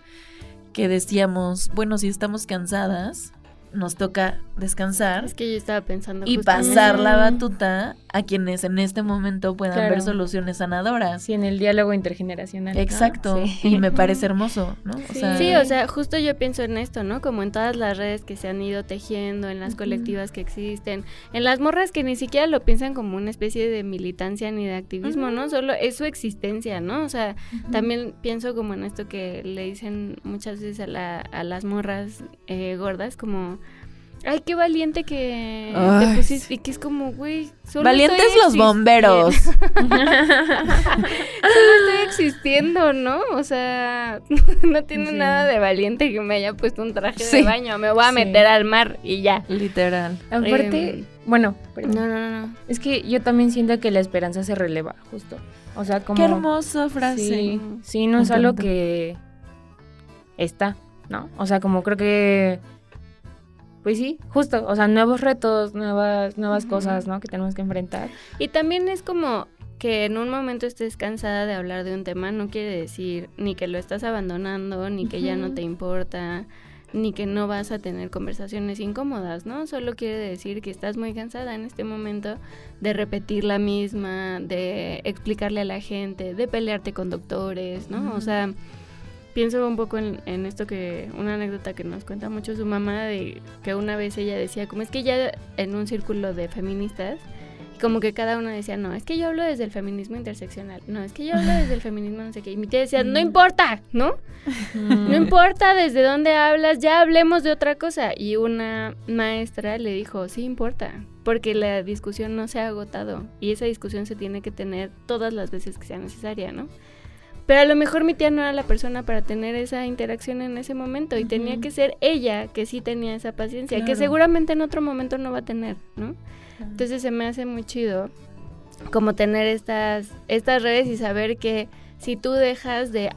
que decíamos, bueno, si estamos cansadas, nos toca descansar. Es que yo estaba pensando y pasar la batuta a quienes en este momento puedan ver soluciones sanadoras. Sí, en el diálogo intergeneracional. Exacto, ¿no? Sí. Y me parece hermoso, ¿no? Sí, o sea, justo yo pienso en esto, ¿no? Como en todas las redes que se han ido tejiendo, en las colectivas que existen, en las morras que ni siquiera lo piensan como una especie de militancia ni de activismo, ¿no? Solo es su existencia, ¿no? O sea, también pienso como en esto que le dicen muchas veces a las morras gordas, como... Ay, qué valiente que te pusiste, y que es como, güey, solo valientes los bomberos. Solo estoy existiendo, ¿no? O sea, no tiene nada de valiente que me haya puesto un traje de baño, me voy a meter al mar y ya. Literal. Aparte, bueno, no. Es que yo también siento que la esperanza se releva, justo. O sea, como... Qué hermosa frase. Sí, no es algo que está, ¿no? O sea, como creo que... Pues sí, justo, o sea, nuevos retos, nuevas cosas, ¿no? Que tenemos que enfrentar. Y también es como que en un momento estés cansada de hablar de un tema, no quiere decir ni que lo estás abandonando, ni que ya no te importa, ni que no vas a tener conversaciones incómodas, ¿no? Solo quiere decir que estás muy cansada en este momento de repetir la misma, de explicarle a la gente, de pelearte con doctores, ¿no? O sea, pienso un poco en esto que, una anécdota que nos cuenta mucho su mamá, de que una vez ella decía, como es que ya en un círculo de feministas, como que cada una decía, no, es que yo hablo desde el feminismo interseccional, no, es que yo hablo desde el feminismo no sé qué, y mi tía decía, no importa, ¿no? No importa desde dónde hablas, ya hablemos de otra cosa. Y una maestra le dijo, sí importa, porque la discusión no se ha agotado, y esa discusión se tiene que tener todas las veces que sea necesaria, ¿no? Pero a lo mejor mi tía no era la persona para tener esa interacción en ese momento, y tenía que ser ella que sí tenía esa paciencia, que seguramente en otro momento no va a tener, ¿no? Entonces se me hace muy chido como tener estas redes y saber que si tú dejas de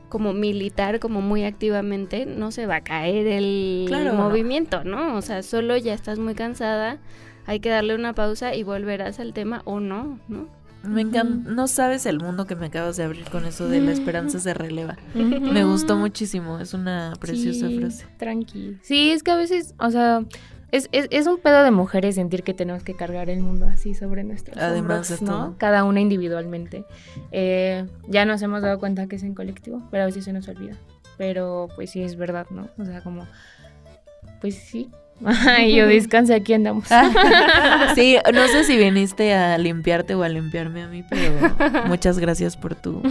como militar como muy activamente, no se va a caer el movimiento, ¿no? O sea, solo ya estás muy cansada, hay que darle una pausa y volverás al tema o no, ¿no? Me encanta, no sabes el mundo que me acabas de abrir con eso de la esperanza se releva. Me gustó muchísimo, es una preciosa frase. Tranqui. Sí, es que a veces, o sea, es un pedo de mujeres sentir que tenemos que cargar el mundo así sobre nuestros hombros, ¿no? Todo. Cada una individualmente. Ya nos hemos dado cuenta que es en colectivo, pero a veces se nos olvida. Pero pues sí es verdad, ¿no? O sea, como, pues sí. Y yo descanse, aquí andamos. Sí, no sé si viniste a limpiarte o a limpiarme a mí, pero muchas gracias por tu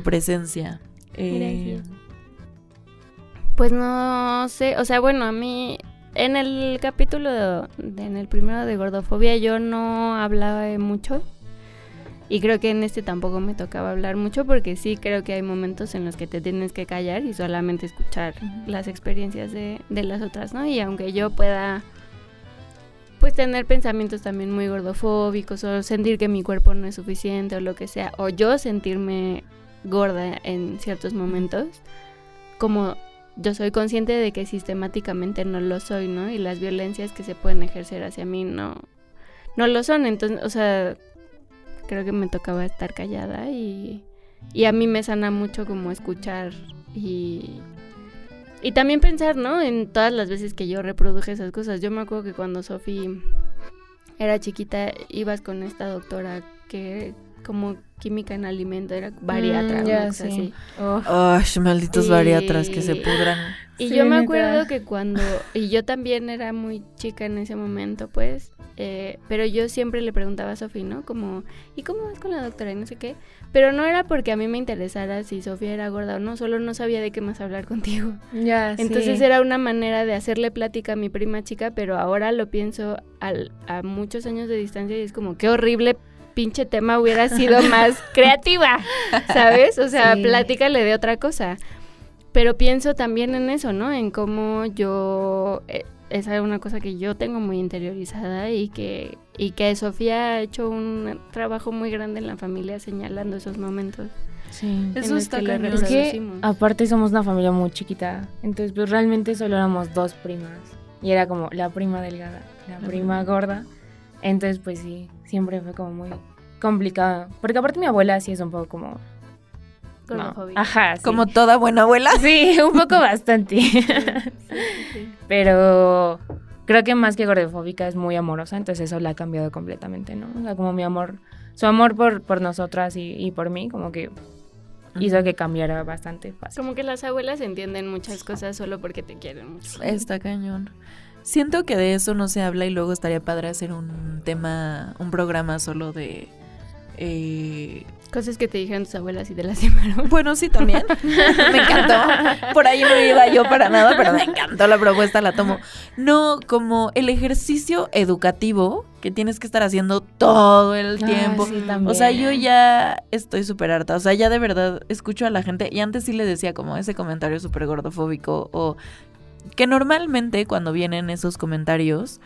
presencia. Gracias. Pues no sé, o sea, bueno, a mí en el capítulo, en el primero de gordofobia, yo no hablaba mucho. Y creo que en este tampoco me tocaba hablar mucho, porque sí creo que hay momentos en los que te tienes que callar y solamente escuchar las experiencias de las otras, ¿no? Y aunque yo pueda pues tener pensamientos también muy gordofóbicos, o sentir que mi cuerpo no es suficiente o lo que sea, o yo sentirme gorda en ciertos momentos, como yo soy consciente de que sistemáticamente no lo soy, ¿no? Y las violencias que se pueden ejercer hacia mí no lo son. Entonces, o sea, creo que me tocaba estar callada y a mí me sana mucho como escuchar y también pensar, ¿no? En todas las veces que yo reproduje esas cosas. Yo me acuerdo que cuando Sofi era chiquita ibas con esta doctora que como química en alimento, era bariatra, una cosa así. Malditos bariatras que se pudran. Y yo me acuerdo que y yo también era muy chica en ese momento, pues, pero yo siempre le preguntaba a Sofi, ¿no? Como, ¿y cómo vas con la doctora? Y no sé qué. Pero no era porque a mí me interesara si Sofía era gorda o no, solo no sabía de qué más hablar contigo. Entonces era una manera de hacerle plática a mi prima chica, pero ahora lo pienso a muchos años de distancia y es como, qué horrible pinche tema hubiera sido más creativa, ¿sabes? O sea, platícale de otra cosa. Pero pienso también en eso, ¿no? En cómo yo... esa es una cosa que yo tengo muy interiorizada y que Sofía ha hecho un trabajo muy grande en la familia señalando esos momentos. Sí, eso está claro. Es que aparte somos una familia muy chiquita, entonces pues realmente solo éramos 2 primas y era como la prima delgada, la prima gorda. Entonces, pues sí, siempre fue como muy complicado. Porque aparte mi abuela sí es un poco como... gordofóbica. Ajá, sí. Como toda buena abuela. Sí, un poco bastante. Sí. Pero creo que más que gordofóbica es muy amorosa, entonces eso la ha cambiado completamente, ¿no? O sea, como su amor por nosotras y por mí, como que hizo que cambiara bastante fácil. Como que las abuelas entienden muchas cosas solo porque te quieren mucho. Está cañón. Siento que de eso no se habla y luego estaría padre hacer un programa solo de... cosas que te dijeron tus abuelas y te lastimaron. Bueno, sí, también. Me encantó. Por ahí no iba yo para nada, pero me encantó la propuesta, la tomo. No, como el ejercicio educativo que tienes que estar haciendo todo el tiempo. Sí, también. O sea, yo ya estoy súper harta. O sea, ya de verdad escucho a la gente y antes sí le decía como ese comentario súper gordofóbico o... que normalmente cuando vienen esos comentarios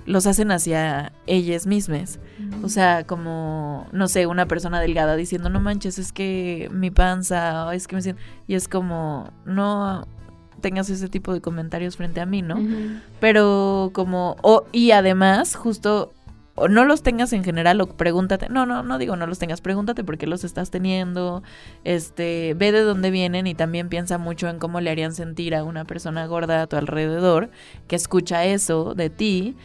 los hacen hacia ellas mismas. O sea, como, no sé, una persona delgada diciendo, no manches, es que mi panza, o es que me siento... Y es como, no tengas ese tipo de comentarios frente a mí, ¿no? Pero como... y además, justo o no los tengas en general o pregúntate, no digo no los tengas, pregúntate por qué los estás teniendo, ve de dónde vienen y también piensa mucho en cómo le harían sentir a una persona gorda a tu alrededor que escucha eso de ti.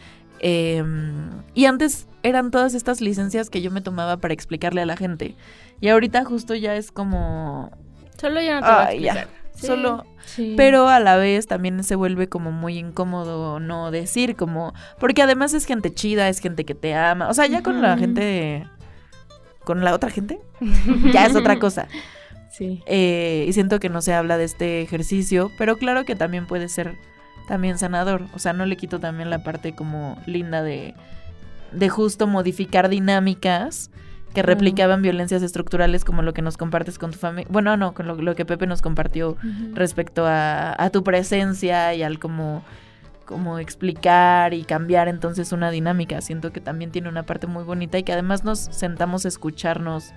Y antes eran todas estas licencias que yo me tomaba para explicarle a la gente y ahorita justo ya es como... Solo ya no te va a explicar. Sí. Solo, sí. Pero a la vez también se vuelve como muy incómodo no decir como, porque además es gente chida, es gente que te ama, o sea, ya con la gente, con la otra gente, ya es otra cosa. Sí. Y siento que no se habla de este ejercicio, pero claro que también puede ser también sanador, o sea, no le quito también la parte como linda de justo modificar dinámicas que replicaban violencias estructurales como lo que nos compartes con tu familia, bueno, no, con lo que Pepe nos compartió respecto a tu presencia y al como explicar y cambiar entonces una dinámica. Siento que también tiene una parte muy bonita y que además nos sentamos a escucharnos,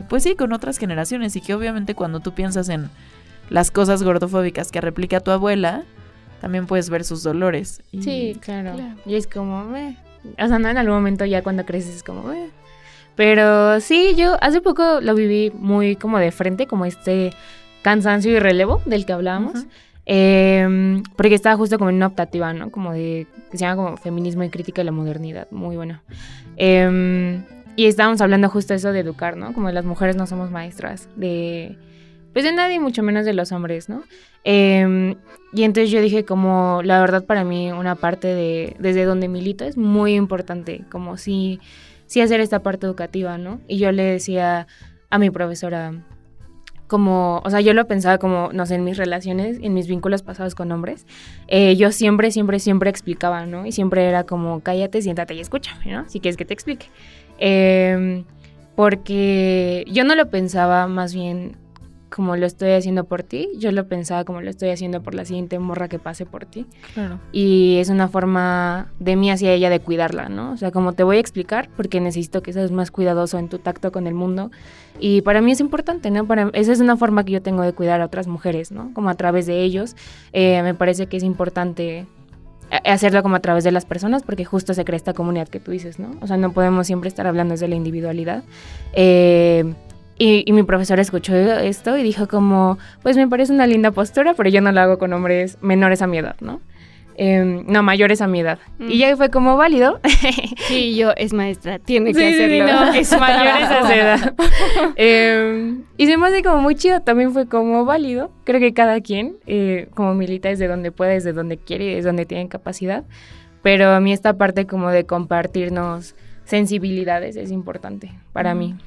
pues sí, con otras generaciones y que obviamente cuando tú piensas en las cosas gordofóbicas que replica tu abuela, también puedes ver sus dolores. Sí, claro. Y es como, o sea, no, en algún momento ya cuando creces es como, Pero sí, yo hace poco lo viví muy como de frente, como cansancio y relevo del que hablábamos. Porque estaba justo como en una optativa, ¿no? Como que se llama como Feminismo y Crítica de la Modernidad, muy bueno. Y estábamos hablando justo eso de educar, ¿no? Como las mujeres no somos maestras de nadie, mucho menos de los hombres, ¿no? Y entonces yo dije como, la verdad para mí una parte desde donde milito es muy importante, como sí hacer esta parte educativa, ¿no? Y yo le decía a mi profesora, como, o sea, yo lo pensaba como, no sé, en mis relaciones, en mis vínculos pasados con hombres, yo siempre explicaba, ¿no? Y siempre era como, cállate, siéntate y escúchame, ¿no? Si quieres que te explique. Porque yo no lo pensaba más bien como lo estoy haciendo por ti, yo lo pensaba como lo estoy haciendo por la siguiente morra que pase por ti. Claro. Y es una forma de mí hacia ella de cuidarla, ¿no? O sea, como te voy a explicar, porque necesito que seas más cuidadoso en tu tacto con el mundo. Y para mí es importante, ¿no? Esa es una forma que yo tengo de cuidar a otras mujeres, ¿no? Como a través de ellos. Me parece que es importante hacerlo como a través de las personas, porque justo se crea esta comunidad que tú dices, ¿no? O sea, no podemos siempre estar hablando desde la individualidad. Y mi profesora escuchó esto y dijo como, pues me parece una linda postura, pero yo no lo hago con hombres menores a mi edad, ¿no? No, mayores a mi edad. Y ya fue como válido. Sí, yo es maestra, tiene que hacerlo. Sí, no, es mayores a su edad. Y se me hace como muy chido, también fue como válido. Creo que cada quien, como milita desde donde puede, desde donde quiere y desde donde tiene capacidad. Pero a mí esta parte como de compartirnos sensibilidades es importante para mí.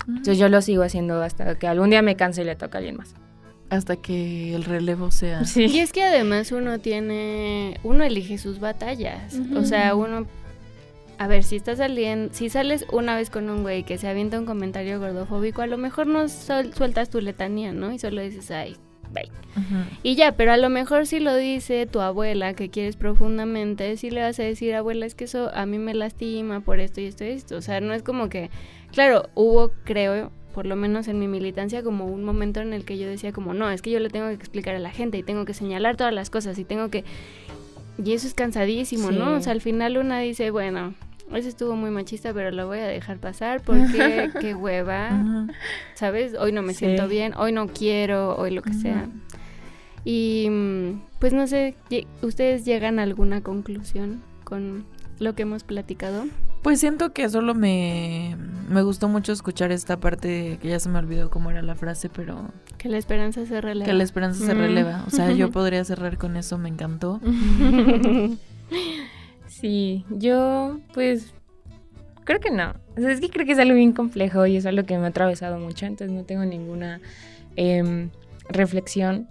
Entonces yo lo sigo haciendo hasta que algún día me canse y le toca a alguien más. Hasta que el relevo sea... Sí. Y es que además uno elige sus batallas. O sea, a ver, si sales una vez con un güey que se avienta un comentario gordofóbico, a lo mejor no sueltas tu letanía, ¿no? Y solo dices, ay, bye. Y ya, pero a lo mejor si lo dice tu abuela, que quieres profundamente, sí le vas a decir, abuela, es que eso a mí me lastima por esto y esto y esto. O sea, no es como que... Claro, hubo, creo, por lo menos en mi militancia, como un momento en el que yo decía como, no, es que yo le tengo que explicar a la gente y tengo que señalar todas las cosas y tengo que... Y eso es cansadísimo, sí. ¿No? O sea, al final una dice, bueno, eso estuvo muy machista, pero lo voy a dejar pasar porque qué hueva, ¿sabes? Hoy no me siento bien, hoy no quiero, hoy lo que sea. Y pues no sé, ¿ustedes llegan a alguna conclusión con lo que hemos platicado? Pues siento que solo me gustó mucho escuchar esta parte, que ya se me olvidó cómo era la frase, pero... Que la esperanza se releva. Que la esperanza se releva. O sea, yo podría cerrar con eso, me encantó. Sí, yo pues creo que no. O sea, es que creo que es algo bien complejo y es algo que me ha atravesado mucho, entonces no tengo ninguna reflexión.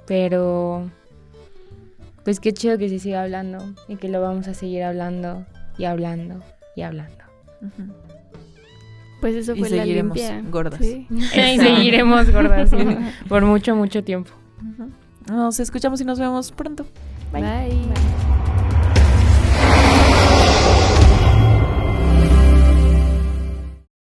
Pero pues qué chido que se siga hablando y que lo vamos a seguir hablando. Y hablando, y hablando. Pues eso fue la limpia. Gordas. ¿Sí? Y seguiremos gordas, ¿sí? Por mucho, mucho tiempo. Nos escuchamos y nos vemos pronto. Bye. Bye.